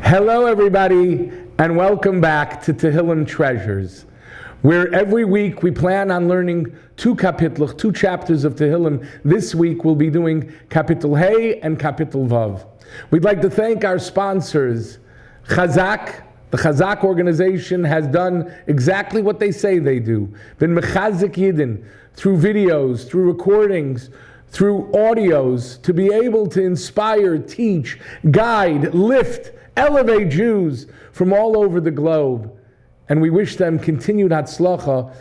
Hello everybody, and welcome back to Tehillim Treasures, where every week we plan on learning two chapters of Tehillim. This week we'll be doing Kapitel Hey and Kapitel Vav. We'd like to thank our sponsors, Chazak. The Chazak organization has done exactly what they say they do. Been mechazik yidden through videos, through recordings, through audios, to be able to inspire, teach, guide, lift, elevate Jews from all over the globe. And we wish them continued hatzlacha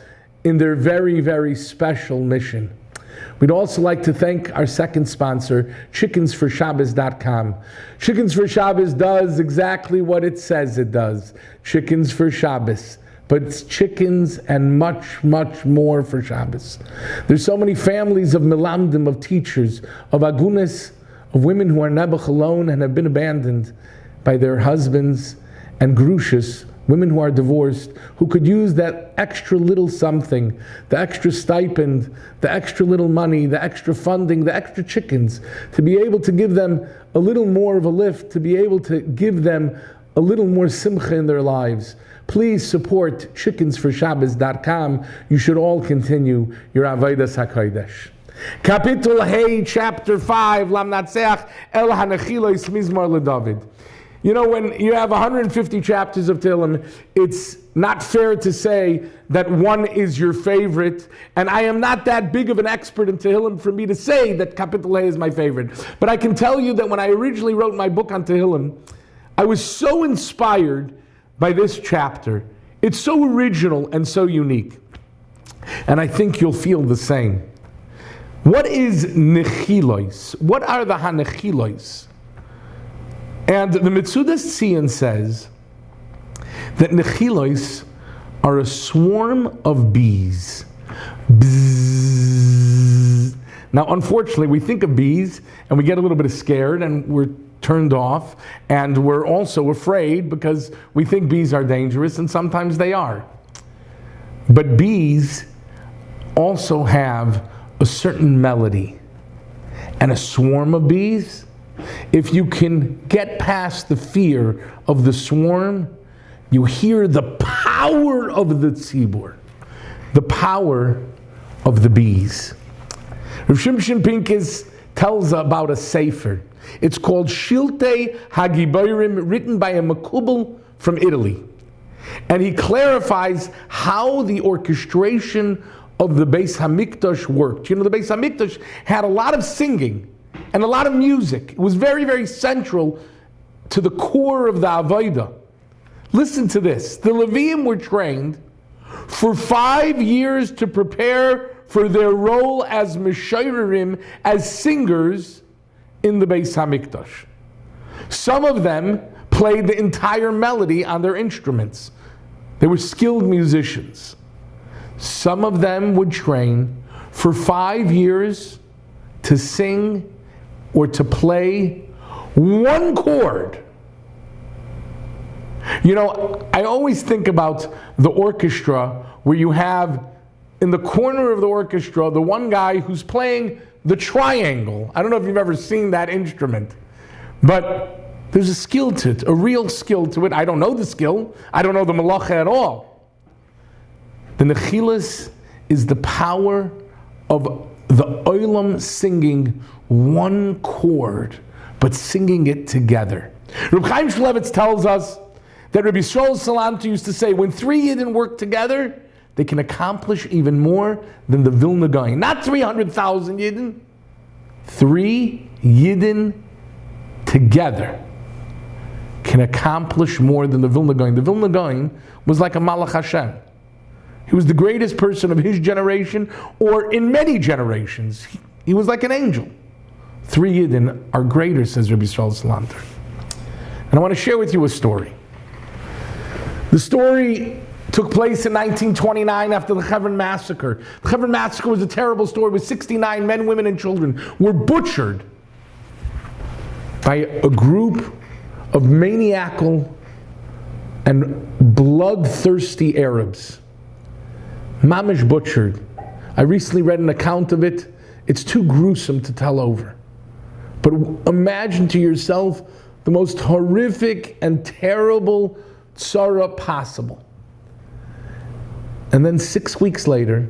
in their very, very special mission. We'd also like to thank our second sponsor, chickensforshabbos.com. Chickens for Shabbos does exactly what it says it does. Chickens for Shabbos. But it's chickens and much, much more for Shabbos. There's so many families of milamdim, of teachers, of agunis, of women who are nebuch alone and have been abandoned by their husbands, and grushas, women who are divorced, who could use that extra little something, the extra stipend, the extra little money, the extra funding, the extra chickens, to be able to give them a little more of a lift, to be able to give them a little more simcha in their lives. Please support chickensforshabbos.com. You should all continue your Avodas HaKodesh. Kapitel Hey, Chapter 5, Lam Natseach El Hanechilos Mizmor LeDavid. You know, when you have 150 chapters of Tehillim, it's not fair to say that one is your favorite, and I am not that big of an expert in Tehillim for me to say that Kapitel Hey is my favorite. But I can tell you that when I originally wrote my book on Tehillim, I was so inspired by this chapter. It's so original and so unique. And I think you'll feel the same. What is nechilos? What are the hanechilos? And the Metzudas Tzion says that nechilos are a swarm of bees. Bzzz. Now, unfortunately, we think of bees and we get a little bit scared and we're turned off, and we're also afraid because we think bees are dangerous, and sometimes they are. But bees also have a certain melody. And a swarm of bees, if you can get past the fear of the swarm, you hear the power of the tzibur, the power of the bees. Rav Shimshon Pincus tells about a sefer. It's called Shiltei Hagiborim, written by a Makubal from Italy. And he clarifies how the orchestration of the Beis Hamikdash worked. You know, the Beis Hamikdash had a lot of singing and a lot of music. It was very, very central to the core of the Avodah. Listen to this. The Leviim were trained for 5 years to prepare for their role as Meshorerim, as singers in the Beis Hamikdash. Some of them played the entire melody on their instruments. They were skilled musicians. Some of them would train for 5 years to sing or to play one chord. You know, I always think about the orchestra where you have in the corner of the orchestra the one guy who's playing the triangle. I don't know if you've ever seen that instrument, but there's a skill to it, a real skill to it. I don't know the skill. I don't know the malacha at all. The nechilas is the power of the olam singing one chord, but singing it together. Reb Chaim Shmulevitz tells us that Rabbi Yisrael Salanter used to say, when 3 Yidden work together, they can accomplish even more than the Vilna Gaon. Not 300,000 Yidden. 3 Yidden together can accomplish more than the Vilna Gaon. The Vilna Gaon was like a Malach Hashem. He was the greatest person of his generation, or in many generations. He was like an angel. 3 Yidden are greater, says Rabbi Yisrael Salanter. And I want to share with you a story. The story took place in 1929 after the Hebron massacre. The Hebron massacre was a terrible story with 69 men, women, and children were butchered by a group of maniacal and bloodthirsty Arabs. Mamish butchered. I recently read an account of it. It's too gruesome to tell over. But imagine to yourself the most horrific and terrible tzara possible. And then 6 weeks later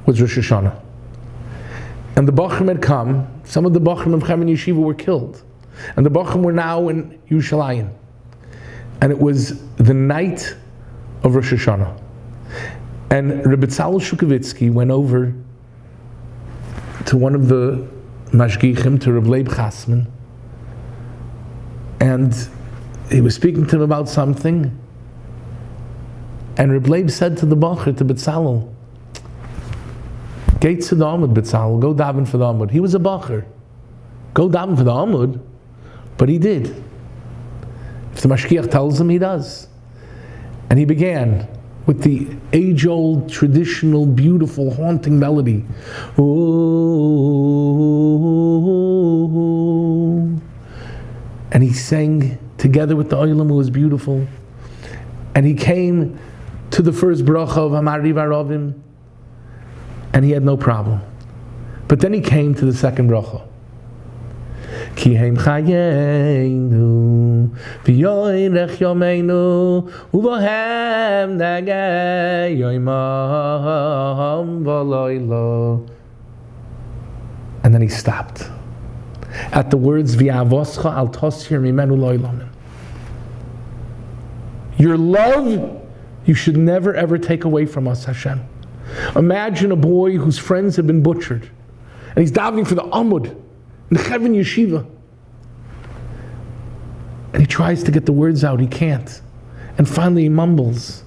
was Rosh Hashanah. And the Bachrim had come. Some of the Bachrim of Mir Yeshiva were killed. And the Bachrim were now in Yerushalayim. And it was the night of Rosh Hashanah. And Rabbi Shukavitsky went over to one of the mashgichim, to Rabbi Leib Chasman, and he was speaking to him about something. And Rabbi Leib said to the Bacher, to Betzalel, "Get to the Amud, Betzalel, go daven for the Amud." He was a Bacher. Go daven for the Amud, but he did. If the Mashgiach tells him, he does. And he began with the age-old, traditional, beautiful, haunting melody. Ooh. And he sang together with the Olam, who was beautiful. And he came to the first bracha of Hamariv Aravim, and he had no problem. But then he came to the second bracha. Ki heim chayenu v'yoyrech yomeinu uvohem negei yoimam v'loylo. And then he stopped at the words v'yavoscha al tosir mimenu loylomin. Your love, you should never ever take away from us, Hashem. Imagine a boy whose friends have been butchered, and he's davening for the Amud in the Mir Yeshiva. And he tries to get the words out, he can't. And finally he mumbles,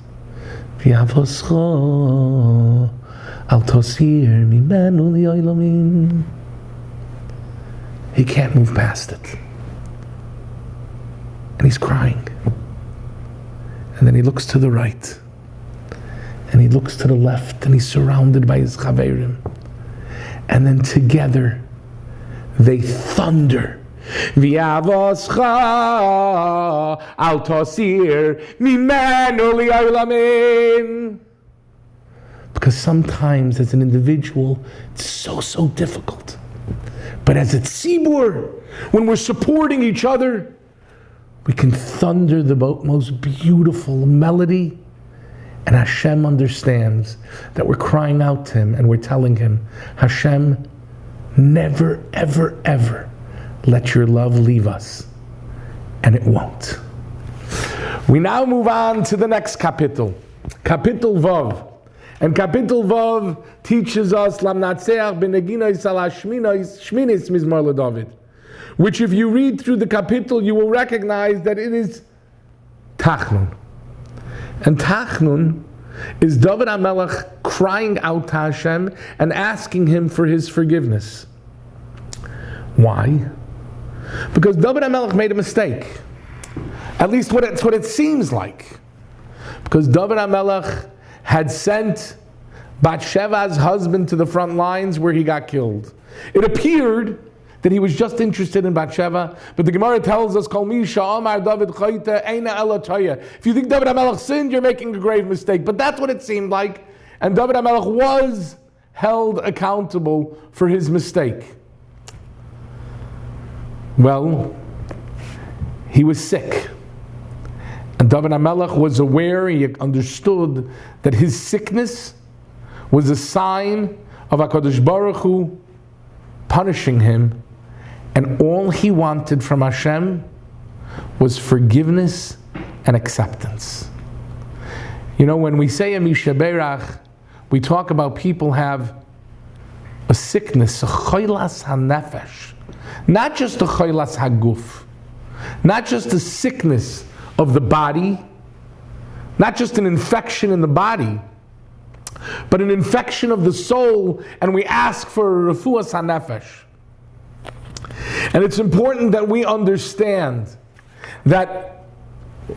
V'yavoscha al tosir mimenu li'olamim. He can't move past it. And he's crying. And then he looks to the right. And he looks to the left, and he's surrounded by his chaverim. And then together, they thunder. V'yavoscha al tosir mimenu li'olamim. Because sometimes as an individual, it's so difficult. But as a tzibur, when we're supporting each other, we can thunder the most beautiful melody, and Hashem understands that we're crying out to Him and we're telling Him, Hashem, never, ever, ever let your love leave us. And it won't. We now move on to the next kapitel, Kapitel Vav. And Kapitel Vav teaches us Lamnatseach b'neginais al shminis mizmor leDavid, which if you read through the kapitel, you will recognize that it is Tachnun. And Tachnun is David HaMelech crying out to Hashem and asking Him for His forgiveness. Why? Because David HaMelech made a mistake. At least that's what it seems like. Because David HaMelech had sent Bathsheba's husband to the front lines where he got killed. It appeared that he was just interested in Bathsheba, but the Gemara tells us, Kol mi sha'amar David chayta eina ela toya. If you think David HaMelech sinned, you're making a grave mistake. But that's what it seemed like, and David HaMelech was held accountable for his mistake. Well, he was sick. And David HaMelech was aware, he understood that his sickness was a sign of HaKadosh Baruch Hu punishing him, and all he wanted from Hashem was forgiveness and acceptance. You know, when we say a Mishaberach, we talk about people have a sickness, a choilas hanefesh, not just a choilas haguf, not just a sickness of the body, not just an infection in the body, but an infection of the soul, and we ask for refuas hanefesh. And it's important that we understand that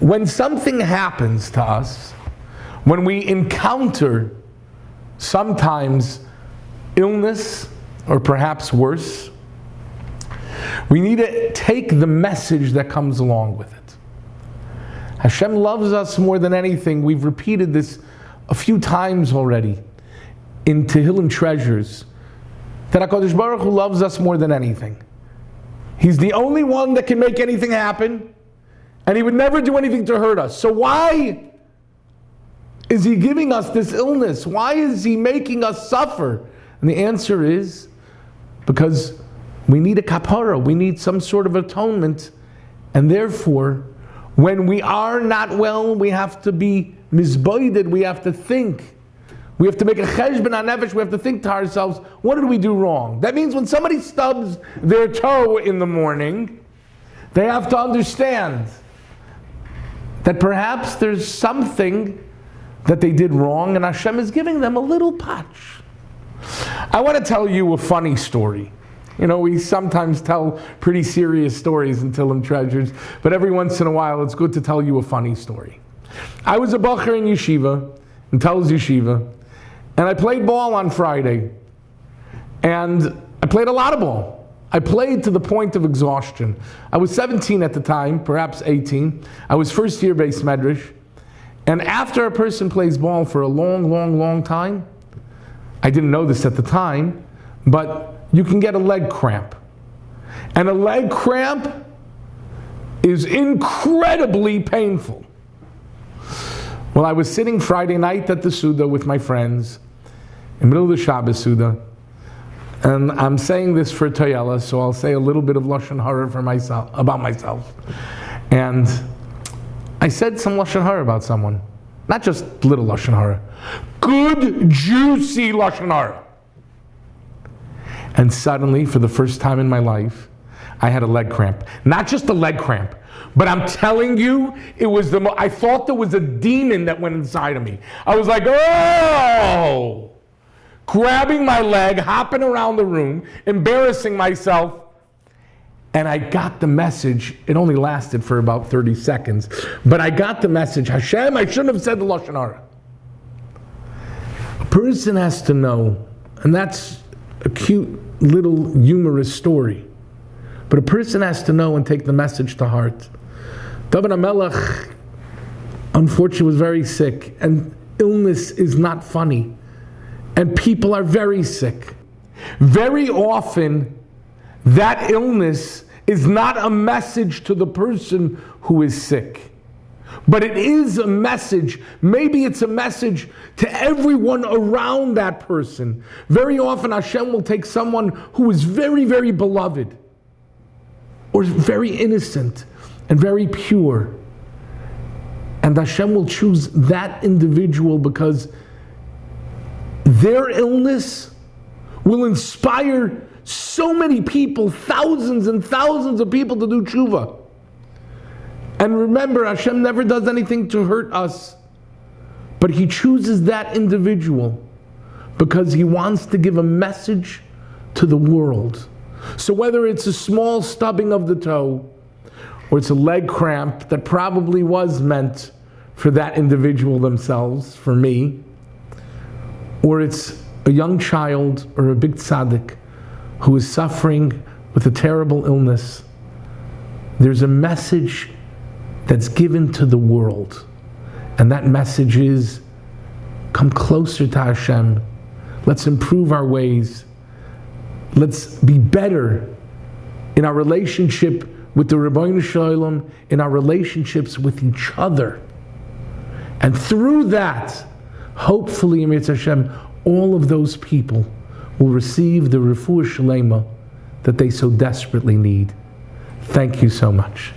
when something happens to us, when we encounter sometimes illness, or perhaps worse, we need to take the message that comes along with it. Hashem loves us more than anything. We've repeated this a few times already in Tehillim Treasures, that HaKadosh Baruch Hu loves us more than anything. He's the only one that can make anything happen, and He would never do anything to hurt us. So why is He giving us this illness? Why is He making us suffer? And the answer is because we need a kapara, we need some sort of atonement, and therefore, when we are not well, we have to be mizboided, we have to think. We have to make a cheshbon hanefesh, we have to think to ourselves, what did we do wrong? That means when somebody stubs their toe in the morning, they have to understand that perhaps there's something that they did wrong and Hashem is giving them a little patch. I want to tell you a funny story. You know, we sometimes tell pretty serious stories in Tehillim Treasures, but every once in a while it's good to tell you a funny story. I was a bacher in yeshiva, in Telshe yeshiva, and I played ball on Friday. And I played a lot of ball. I played to the point of exhaustion. I was 17 at the time, perhaps 18. I was first year Beth Medrash. And after a person plays ball for a long time, I didn't know this at the time, but you can get a leg cramp. And a leg cramp is incredibly painful. Well, I was sitting Friday night at the Suda with my friends, in the middle of the Shabbos Suda, and I'm saying this for Toyela, so I'll say a little bit of Lashon Hara for myself, about myself. And I said some Lashon Hara about someone. Not just little Lashon Hara. Good, juicy Lashon Hara. And suddenly, for the first time in my life, I had a leg cramp. Not just a leg cramp, but I'm telling you, it was I thought there was a demon that went inside of me. I was like, oh! Grabbing my leg, hopping around the room, embarrassing myself. And I got the message. It only lasted for about 30 seconds. But I got the message. Hashem, I shouldn't have said the Lashon Hara. A person has to know, and that's a cute little humorous story. But a person has to know and take the message to heart. David HaMelech, unfortunately, was very sick. And illness is not funny. And people are very sick. Very often, that illness is not a message to the person who is sick. But it is a message. Maybe it's a message to everyone around that person. Very often Hashem will take someone who is very, very beloved, or very innocent and very pure. And Hashem will choose that individual because their illness will inspire so many people, thousands and thousands of people to do tshuva. And remember, Hashem never does anything to hurt us, but He chooses that individual because He wants to give a message to the world. So whether it's a small stubbing of the toe, or it's a leg cramp that probably was meant for that individual themselves, for me, or it's a young child or a big tzaddik who is suffering with a terrible illness, there's a message that's given to the world. And that message is, come closer to Hashem. Let's improve our ways. Let's be better in our relationship with the Ribbono Shel Olam, in our relationships with each other. And through that, hopefully, Mir Hashem, all of those people will receive the refuah shlema that they so desperately need. Thank you so much.